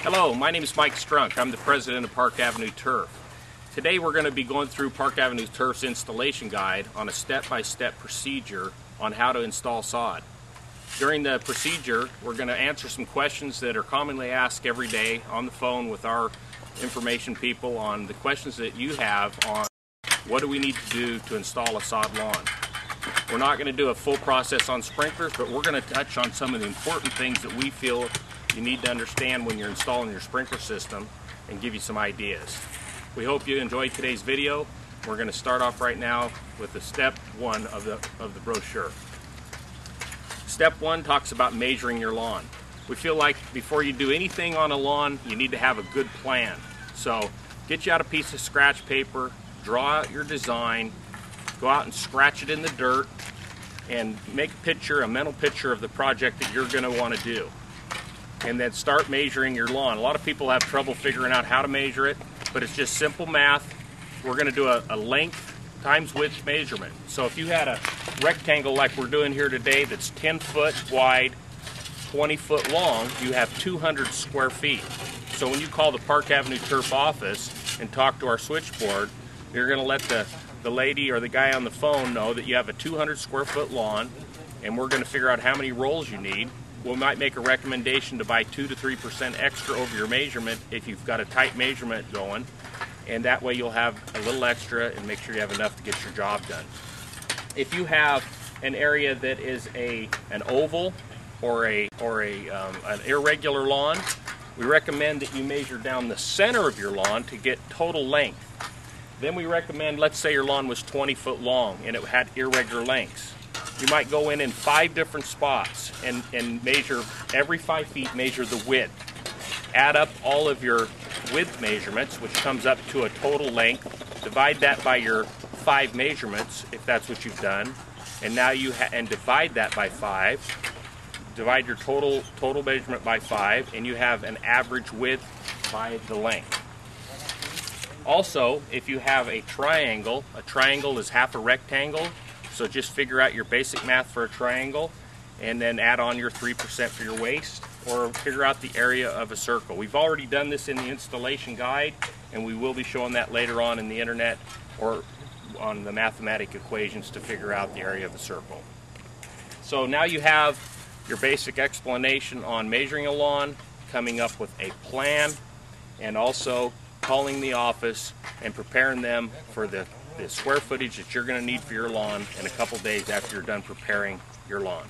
Hello, my name is Mike Strunk. I'm the president of Park Avenue Turf. Today we're going to be going through Park Avenue Turf's installation guide on a step-by-step procedure on how to install sod. During the procedure, we're going to answer some questions that are commonly asked every day on the phone with our information people on the questions that you have on what do we need to do to install a sod lawn. We're not going to do a full process on sprinklers, but we're going to touch on some of the important things that we feel you need to understand when you're installing your sprinkler system and give you some ideas. We hope you enjoyed today's video. We're going to start off right now with the step one of the brochure. Step one talks about measuring your lawn. We feel like before you do anything on a lawn, you need to have a good plan. So get you out a piece of scratch paper, draw out your design, go out and scratch it in the dirt, and make a mental picture of the project that you're going to want to do. And then start measuring your lawn. A lot of people have trouble figuring out how to measure it, but it's just simple math. We're going to do a length times width measurement. So if you had a rectangle like we're doing here today that's 10 foot wide, 20 foot long, you have 200 square feet. So when you call the Park Avenue Turf office and talk to our switchboard, you're going to let the lady or the guy on the phone know that you have a 200 square foot lawn, and we're going to figure out how many rolls you need. We might make a recommendation to buy 2 to 3% extra over your measurement if you've got a tight measurement going, and that way you'll have a little extra and make sure you have enough to get your job done. If you have an area that is an oval or an irregular lawn, we recommend that you measure down the center of your lawn to get total length. Then we recommend, let's say your lawn was 20 foot long and it had irregular lengths. You might go in 5 different spots and measure every 5 feet, measure the width. Add up all of your width measurements, which comes up to a total length. Divide that by your 5 measurements, if that's what you've done. And now and divide that by 5. Divide your total measurement by 5, and you have an average width by the length. Also, if you have a triangle is half a rectangle. So just figure out your basic math for a triangle and then add on your 3% for your waist, or figure out the area of a circle. We've already done this in the installation guide, and we will be showing that later on in the internet or on the mathematic equations to figure out the area of a circle. So now you have your basic explanation on measuring a lawn, coming up with a plan, and also calling the office and preparing them for the square footage that you're going to need for your lawn in a couple days after you're done preparing your lawn.